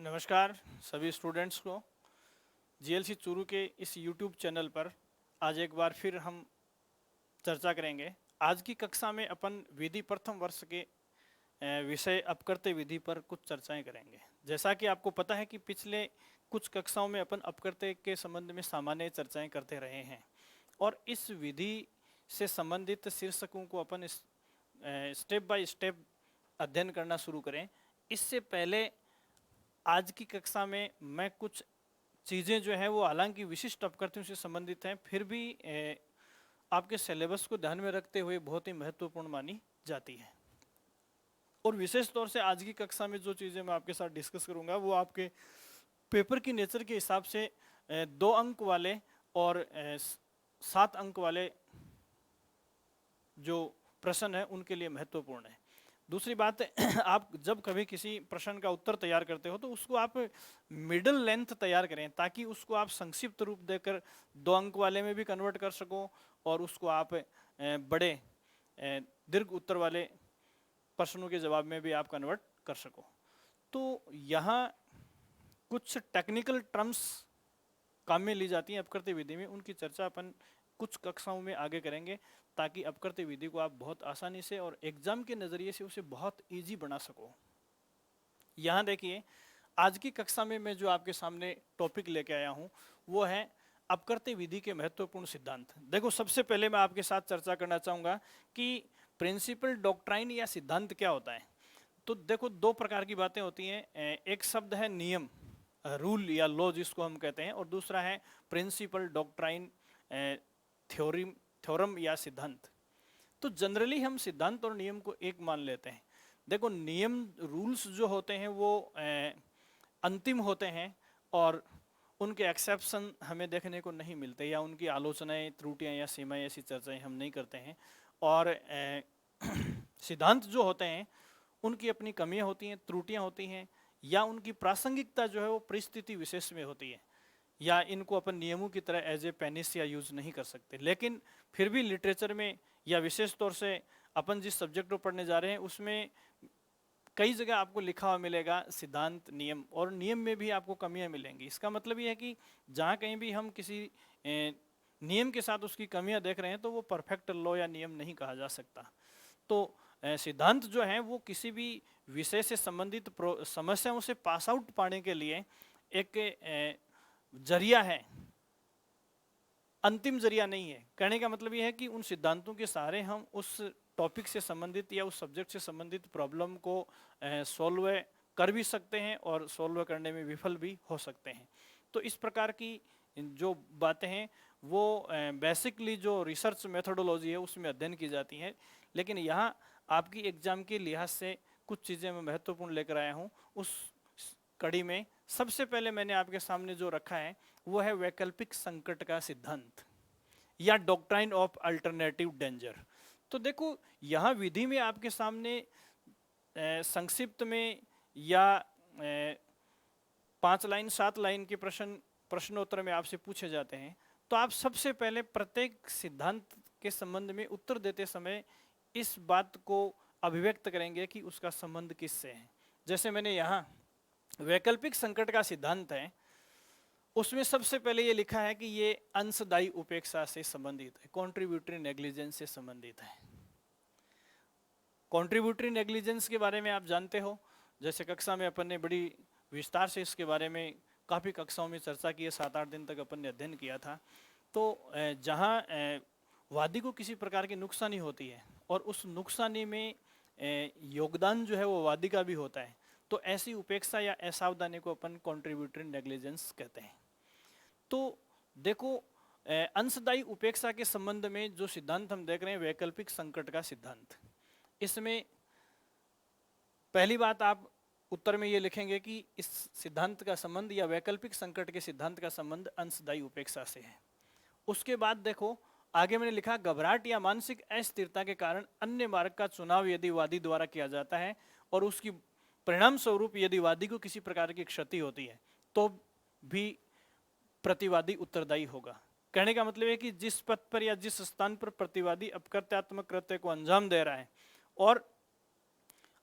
नमस्कार सभी स्टूडेंट्स को। जीएलसी चूरू के इस यूट्यूब चैनल पर आज एक बार फिर हम चर्चा करेंगे। आज की कक्षा में अपन विधि प्रथम वर्ष के विषय अपकृत्य विधि पर कुछ चर्चाएं करेंगे। जैसा कि आपको पता है कि पिछले कुछ कक्षाओं में अपन अपकृत्य के संबंध में सामान्य चर्चाएं करते रहे हैं और इस विधि से संबंधित शीर्षकों को अपन स्टेप बाय स्टेप अध्ययन करना शुरू करें। इससे पहले आज की कक्षा में मैं कुछ चीज़ें जो है वो हालांकि विशिष्ट अपकृत्यों से संबंधित हैं, फिर भी आपके सिलेबस को ध्यान में रखते हुए बहुत ही महत्वपूर्ण मानी जाती है। और विशेष तौर से आज की कक्षा में जो चीज़ें मैं आपके साथ डिस्कस करूंगा वो आपके पेपर की नेचर के हिसाब से 2 अंक वाले और 7 अंक वाले जो प्रश्न है उनके लिए महत्वपूर्ण है। दूसरी बात आप जब कभी किसी प्रश्न का उत्तर तैयार करते हो तो उसको आप मिडिल लेंथ तैयार करें ताकि उसको आप संक्षिप्त रूप देकर 2 अंक वाले में भी कन्वर्ट कर सको और उसको आप बड़े दीर्घ उत्तर वाले प्रश्नों के जवाब में भी आप कन्वर्ट कर सको। तो यहाँ कुछ टेक्निकल टर्म्स काम में ली जाती हैं अपकृत्य विधि में, उनकी चर्चा अपन कुछ कक्षाओं में आगे करेंगे ताकि अपकृत्य विधि को आप बहुत आसानी से और एग्जाम के नज़रिए से उसे बहुत इजी बना सको। यहाँ देखिए आज की कक्षा में मैं जो आपके सामने टॉपिक लेके आया हूँ वो है अपकृत्य विधि के महत्वपूर्ण सिद्धांत। देखो सबसे पहले मैं आपके साथ चर्चा करना चाहूँगा कि प्रिंसिपल डॉक्ट्राइन या सिद्धांत क्या होता है। तो देखो 2 प्रकार की बातें होती हैं, एक शब्द है नियम, रूल या लॉ जिसको हम कहते हैं, और दूसरा है प्रिंसिपल डॉक्ट्राइन, थ्योरम या सिद्धांत। तो जनरली हम सिद्धांत और नियम को एक मान लेते हैं। देखो नियम रूल्स जो होते हैं वो अंतिम होते हैं और उनके एक्सेप्शन हमें देखने को नहीं मिलते या उनकी आलोचनाएं, त्रुटियां या सीमाएं, ऐसी चर्चाएं हम नहीं करते हैं। और सिद्धांत जो होते हैं उनकी अपनी कमियां होती हैं, त्रुटियां होती हैं या उनकी प्रासंगिकता जो है वो परिस्थिति विशेष में होती है, या इनको अपन नियमों की तरह एज ए पेनिस या यूज नहीं कर सकते। लेकिन फिर भी लिटरेचर में या विशेष तौर से अपन जिस सब्जेक्ट को पढ़ने जा रहे हैं उसमें कई जगह आपको लिखा हुआ मिलेगा सिद्धांत, नियम, और नियम में भी आपको कमियां मिलेंगी। इसका मतलब ये है कि जहाँ कहीं भी हम किसी नियम के साथ उसकी कमियां देख रहे हैं तो वो परफेक्ट लॉ या नियम नहीं कहा जा सकता। तो सिद्धांत जो है वो किसी भी विषय से संबंधित समस्याओं से पास आउट पाने के लिए एक जरिया है, अंतिम जरिया नहीं है। कहने का मतलब यह है कि उन सिद्धांतों के सहारे हम उस टॉपिक से संबंधित या उस सब्जेक्ट से संबंधित प्रॉब्लम को सॉल्व कर भी सकते हैं और सॉल्व करने में विफल भी हो सकते हैं। तो इस प्रकार की जो बातें हैं वो बेसिकली जो रिसर्च मेथोडोलॉजी है उसमें अध्ययन की जाती हैं। लेकिन यहाँ आपकी एग्जाम के लिहाज से कुछ चीज़ें मैं महत्वपूर्ण लेकर आया हूँ। उस कड़ी में सबसे पहले मैंने आपके सामने जो रखा है वो है वैकल्पिक संकट का सिद्धांत या डॉक्ट्राइन ऑफ अल्टरनेटिव डेंजर। तो देखो यहाँ विधि में आपके सामने संक्षिप्त में या 5 लाइन 7 लाइन के प्रश्नोत्तर में आपसे पूछे जाते हैं। तो आप सबसे पहले प्रत्येक सिद्धांत के संबंध में उत्तर देते समय इस बात को अभिव्यक्त करेंगे कि उसका संबंध किससे है। जैसे मैंने यहाँ वैकल्पिक संकट का सिद्धांत है, उसमें सबसे पहले ये लिखा है कि ये अंशदायी उपेक्षा से संबंधित है, कॉन्ट्रीब्यूटरी नेग्लिजेंस से संबंधित है। कॉन्ट्रीब्यूटरी नेग्लिजेंस के बारे में आप जानते हो, जैसे कक्षा में अपन ने बड़ी विस्तार से इसके बारे में काफ़ी कक्षाओं में चर्चा की है, 7-8 दिन तक अपन ने अध्ययन किया था। तो जहाँ वादी को किसी प्रकार की नुकसानी होती है और उस नुकसानी में योगदान जो है वो वादी का भी होता है, तो ऐसी उपेक्षा या असावधानी को अपन कॉन्ट्रीब्यूटरी नेग्लिजेंस कहते हैं। तो देखो अंशदायी उपेक्षा के संबंध में जो सिद्धांत हम देख रहे हैं वैकल्पिक संकट का सिद्धांत, इसमें पहली बात आप उत्तर में ये लिखेंगे कि इस सिद्धांत का संबंध या वैकल्पिक संकट के सिद्धांत का संबंध अंशदायी उपेक्षा से है। उसके बाद देखो आगे मैंने लिखा घबराहट या मानसिक अस्थिरता के कारण अन्य मार्ग का चुनाव यदि वादी द्वारा किया जाता है और उसकी परिणाम स्वरूप यदि वादी को किसी प्रकार की क्षति होती है तो भी प्रतिवादी उत्तरदायी होगा। कहने का मतलब है कि जिस पथ पर या जिस स्थान पर प्रतिवादी अपकृत्यात्मक कृत्य को अंजाम दे रहा है और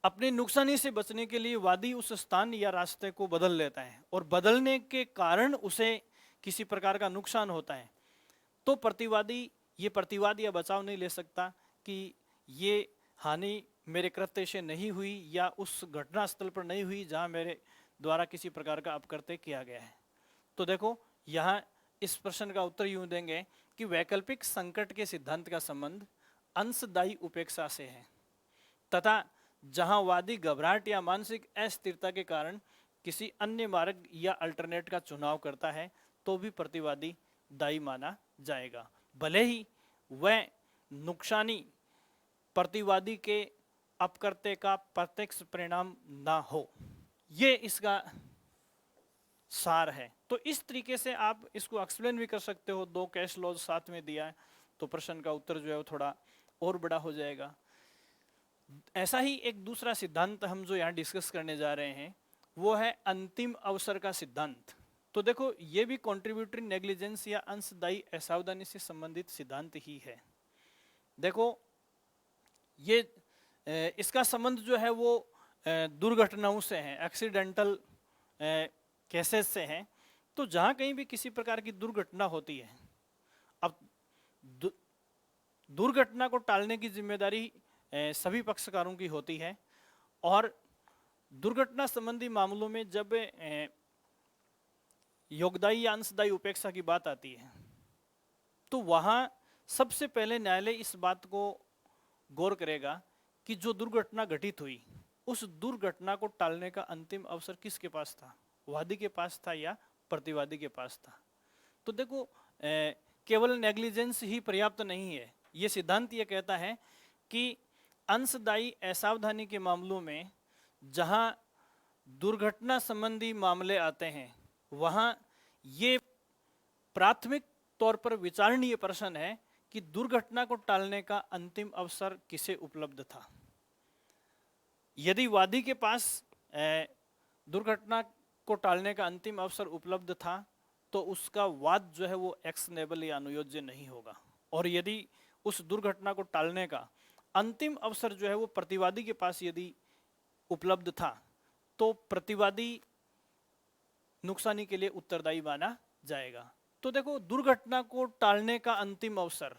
अपनी नुकसानी से बचने के लिए वादी उस स्थान या रास्ते को बदल लेता है और बदलने के कारण उसे किसी प्रकार का नुकसान होता है, तो प्रतिवादी ये प्रतिवाद या बचाव नहीं ले सकता कि ये हानि मेरे कृत्य से नहीं हुई या उस घटना स्थल पर नहीं हुई जहां मेरे द्वारा किसी प्रकार का अपकृत्य किया गया है। तो देखो यहाँ इस प्रश्न का उत्तर यूं देंगे कि वैकल्पिक संकट के सिद्धांत का संबंध अंशदायी उपेक्षा से है तथा जहां वादी घबराहट या मानसिक अस्थिरता के कारण किसी अन्य मार्ग या अल्टरनेट का चुनाव करता है तो भी प्रतिवादी दायी माना जाएगा, भले ही वह नुकसानी प्रतिवादी के अपकृत्य का प्रत्यक्ष परिणाम ना हो। ये इसका सार है। तो इस तरीके से आप इसको एक्सप्लेन भी कर सकते हो। 2 कैश लॉज साथ में दिया है तो प्रश्न का उत्तर जो है वो थोड़ा और बड़ा हो जाएगा। ऐसा ही एक दूसरा सिद्धांत हम जो यहाँ डिस्कस करने जा रहे हैं वो है अंतिम अवसर का सिद्धांत। तो देखो ये भी कॉन्ट्रीब्यूटरी नेग्लिजेंस या अंशदायी असावधानी से संबंधित सिद्धांत ही है। देखो ये इसका संबंध जो है वो दुर्घटनाओं से है, एक्सीडेंटल केसेस से है। तो जहां कहीं भी किसी प्रकार की दुर्घटना होती है, अब दुर्घटना को टालने की जिम्मेदारी सभी पक्षकारों की होती है और दुर्घटना संबंधी मामलों में जब योगदायी या अंशदायी उपेक्षा की बात आती है तो वहां सबसे पहले न्यायालय इस बात को गौर करेगा कि जो दुर्घटना घटित हुई उस दुर्घटना को टालने का अंतिम अवसर किसके पास था, वादी के पास था या प्रतिवादी के पास था। तो देखो केवल नेग्लिजेंस ही पर्याप्त नहीं है। ये सिद्धांत ये कहता है कि अंशदायी असावधानी के मामलों में जहां दुर्घटना संबंधी मामले आते हैं वहां ये प्राथमिक तौर पर विचारणीय प्रश्न है कि दुर्घटना को टालने का अंतिम अवसर किसे उपलब्ध था। यदि वादी के पास दुर्घटना को टालने का अंतिम अवसर उपलब्ध था तो उसका वाद जो है वो एक्शनेबल या अनुयोज्य नहीं होगा, और यदि उस दुर्घटना को टालने का अंतिम अवसर जो है वो प्रतिवादी के पास यदि उपलब्ध था तो प्रतिवादी नुकसानी के लिए उत्तरदायी माना जाएगा। तो देखो दुर्घटना को टालने का अंतिम अवसर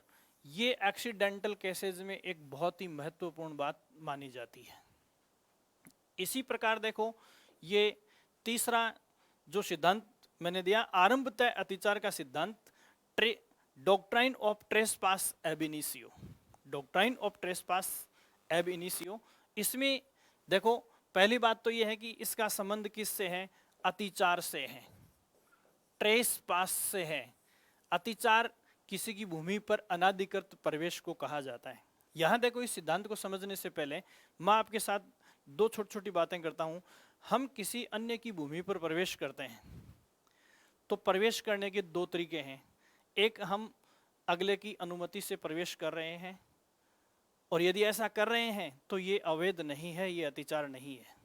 ये एक्सीडेंटल केसेस में एक बहुत ही महत्वपूर्ण बात मानी जाती है। इसी प्रकार देखो ये तीसरा जो सिद्धांत मैंने दिया आरंभ तय अतिचार का सिद्धांत, डॉक्ट्राइन ऑफ ट्रेसपास एब इनिशियो, डॉक्ट्राइन ऑफ ट्रेसपास एब इनिशियो। इसमें देखो पहली बात तो ये है कि इसका संबंध किससे है, अतिचार से है, ट्रेसपास से है। अतिचार किसी की भूमि पर अनाधिकृत प्रवेश को कहा जाता है। यहां देखो इस सिद्धांत को समझने से पहले मैं आपके साथ 2 छोटी छोटी बातें करता हूं। हम किसी अन्य की भूमि पर प्रवेश करते हैं तो प्रवेश करने के 2 तरीके हैं। एक, हम अगले की अनुमति से प्रवेश कर रहे हैं, और यदि ऐसा कर रहे हैं तो ये अवैध नहीं है, ये अतिचार नहीं है।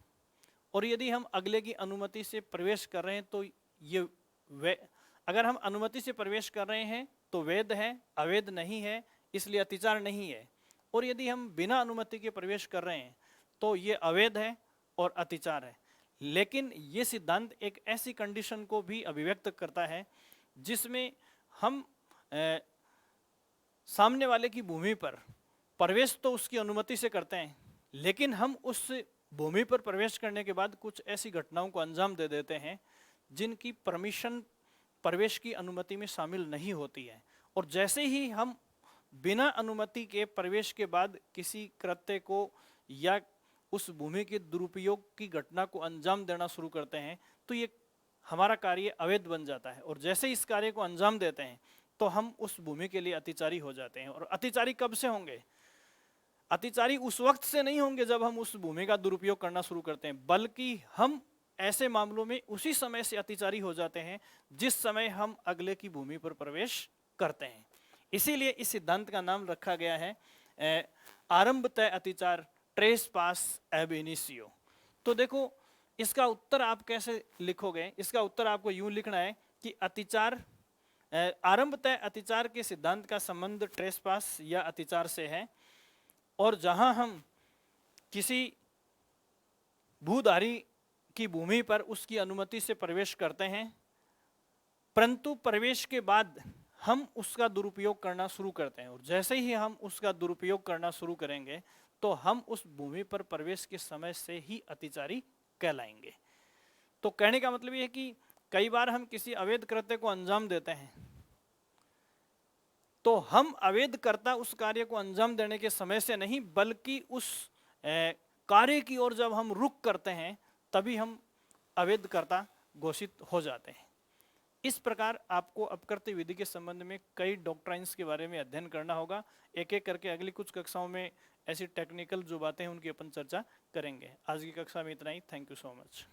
और यदि हम अगले की अनुमति से प्रवेश कर रहे हैं तो ये अगर हम अनुमति से प्रवेश कर रहे हैं तो वैध है, अवैध नहीं है, इसलिए अतिचार नहीं है। और यदि हम बिना अनुमति के प्रवेश कर रहे हैं तो ये अवैध है और अतिचार है। लेकिन ये सिद्धांत एक ऐसी कंडीशन को भी अभिव्यक्त करता है जिसमें हम सामने वाले की भूमि पर प्रवेश तो उसकी अनुमति से करते हैं, लेकिन हम उस भूमि पर प्रवेश करने के बाद कुछ ऐसी घटनाओं को अंजाम दे देते हैं जिनकी परमिशन प्रवेश की अनुमति में शामिल नहीं होती है। और जैसे ही हम बिना अनुमति के प्रवेश के बाद किसी कृत्य को या उस भूमि के दुरुपयोग की घटना को अंजाम देना शुरू करते हैं तो ये हमारा कार्य अवैध बन जाता है। और जैसे इस कार्य को अंजाम देते हैं तो हम उस भूमि के लिए अतिचारी हो जाते हैं। और अतिचारी कब से होंगे? अतिचारी उस वक्त से नहीं होंगे जब हम उस भूमि का दुरुपयोग करना शुरू करते हैं, बल्कि हम ऐसे मामलों में उसी समय से अतिचारी हो जाते हैं जिस समय हम अगले की भूमि पर प्रवेश करते हैं। इसीलिए इस सिद्धांत का नाम रखा गया है आरंभ तय अतिचार, ट्रेस पास एब इनिशियो। तो देखो इसका उत्तर आप कैसे लिखोगे? इसका उत्तर आपको यूं लिखना है कि अतिचार आरंभ तय अतिचार के सिद्धांत का संबंध ट्रेस पास या अतिचार से है, और जहां हम किसी भूधारी की भूमि पर उसकी अनुमति से प्रवेश करते हैं, परंतु प्रवेश के बाद हम उसका दुरुपयोग करना शुरू करते हैं, और जैसे ही हम उसका दुरुपयोग करना शुरू करेंगे तो हम उस भूमि पर प्रवेश के समय से ही अतिचारी कहलाएंगे। तो कहने का मतलब ये है कि कई बार हम किसी अवैध कृत्य को अंजाम देते हैं, तो हम अवैध कर्ता उस कार्य को अंजाम देने के समय से नहीं, बल्कि उस कार्य की ओर जब हम रुख करते हैं तभी हम अवैध कर्ता घोषित हो जाते हैं। इस प्रकार आपको अपकृत्य विधि के संबंध में कई डॉक्ट्राइन्स के बारे में अध्ययन करना होगा। एक एक करके अगली कुछ कक्षाओं में ऐसी टेक्निकल जो बातें हैं उनकी अपन चर्चा करेंगे। आज की कक्षा में इतना ही। Thank you so much.